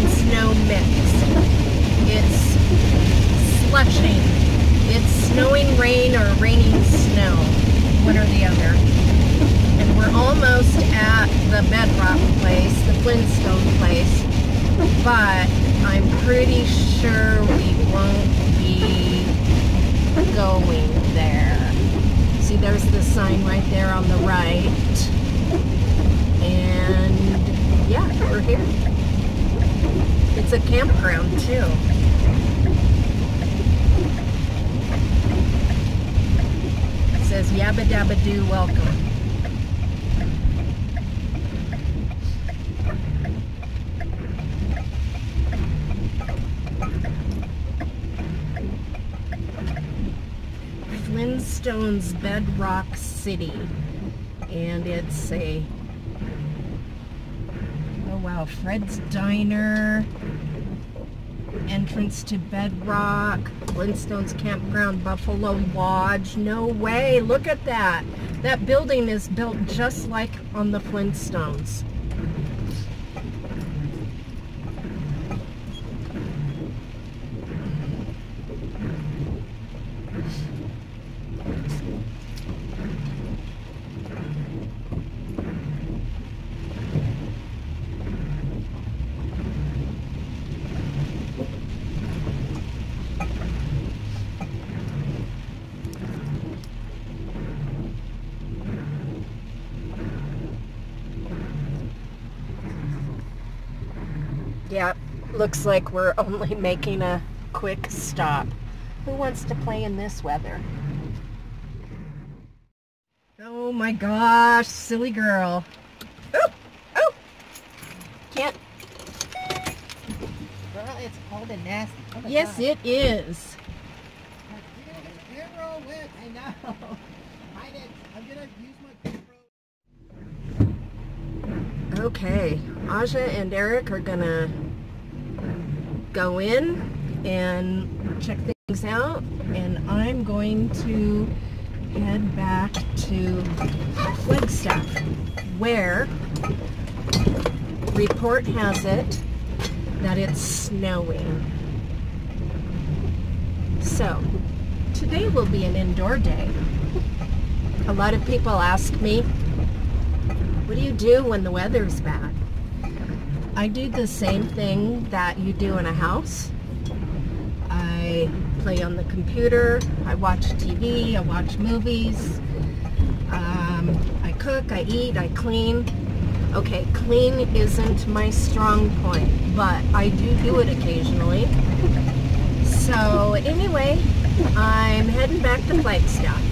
and snow mix. It's slushing. It's snowing rain or raining snow, one or the other. And we're almost at the bedrock place, the Flintstone place, but I'm pretty sure we won't be going there. See, there's the sign right there on the right. And yeah, we're here. It's a campground too. It says Yabba Dabba Doo, welcome. Flintstone's Bedrock City, and it's a, oh wow, Fred's Diner, entrance to Bedrock, Flintstone's Campground, Buffalo Lodge. No way, look at that. That building is built just like on the Flintstones. Yeah, looks like we're only making a quick stop. Who wants to play in this weather? Oh my gosh, silly girl. Oh, oh, can't. Girl, it's cold and nasty. Oh yes, God. it is. I know. I'm gonna use my Okay, Aja and Eric are gonna go in and check things out, and I'm going to head back to Flagstaff, where report has it that it's snowing. So today will be an indoor day. A lot of people ask me, what do you do when the weather's bad? I do the same thing that you do in a house. I play on the computer, I watch TV, I watch movies, I cook, I eat, I clean. Okay, clean isn't my strong point, but I do it occasionally. So anyway, I'm heading back to Flagstaff.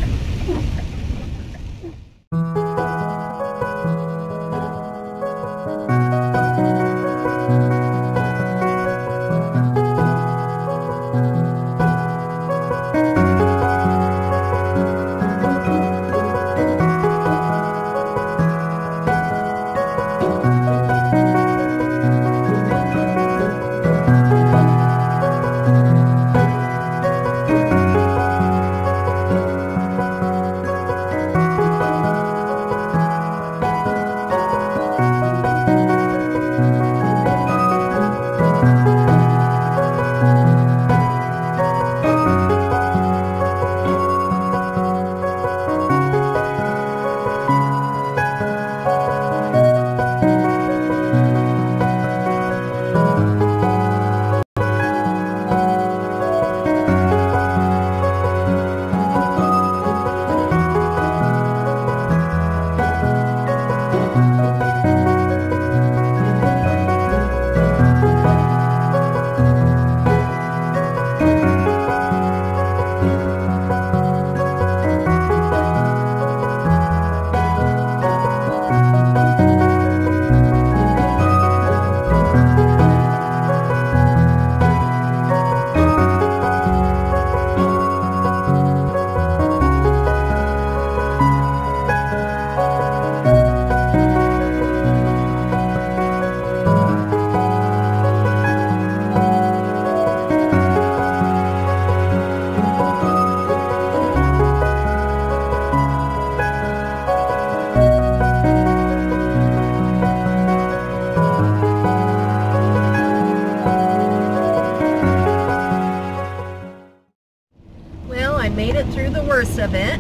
of it,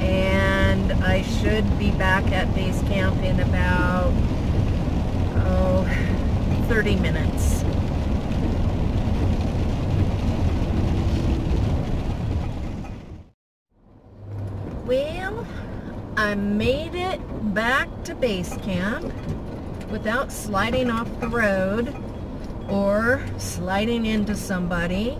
and I should be back at base camp in about 30 minutes. Well, I made it back to base camp without sliding off the road or sliding into somebody.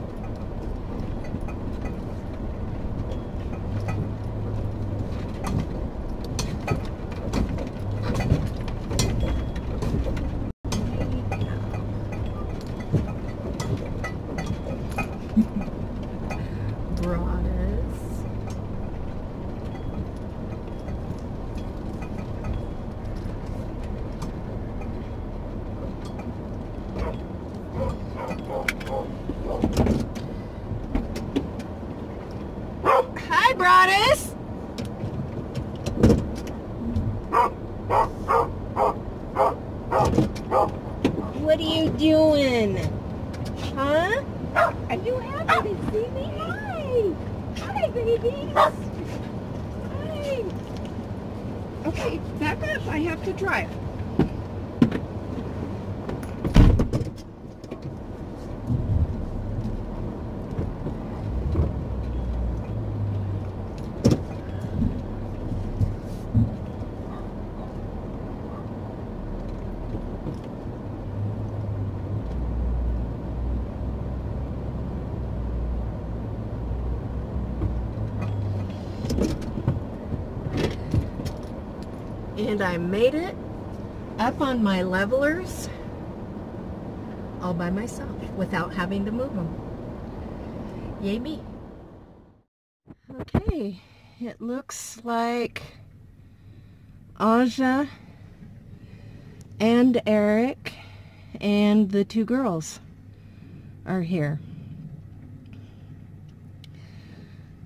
Hi, Broadus. What are you doing? Huh? Are you happy to see me? Hi! Hi, babies! Hi! Okay, back up. I have to drive. And I made it up on my levelers all by myself without having to move them. Yay me. Okay, it looks like Aja and Eric and the two girls are here.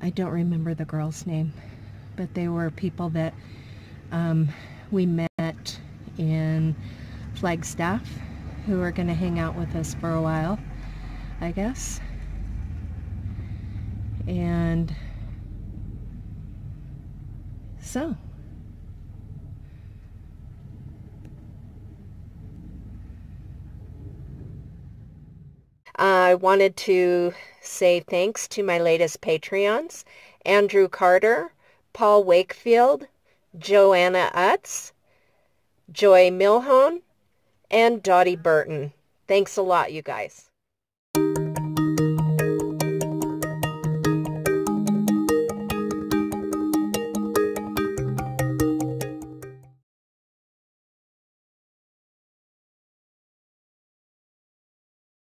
I don't remember the girl's name, but they were people that we met in Flagstaff who are going to hang out with us for a while, I guess. And so I wanted to say thanks to my latest Patreons, Andrew Carter, Paul Wakefield, Joanna Utz, Joy Milhone, and Dottie Burton. Thanks a lot, you guys.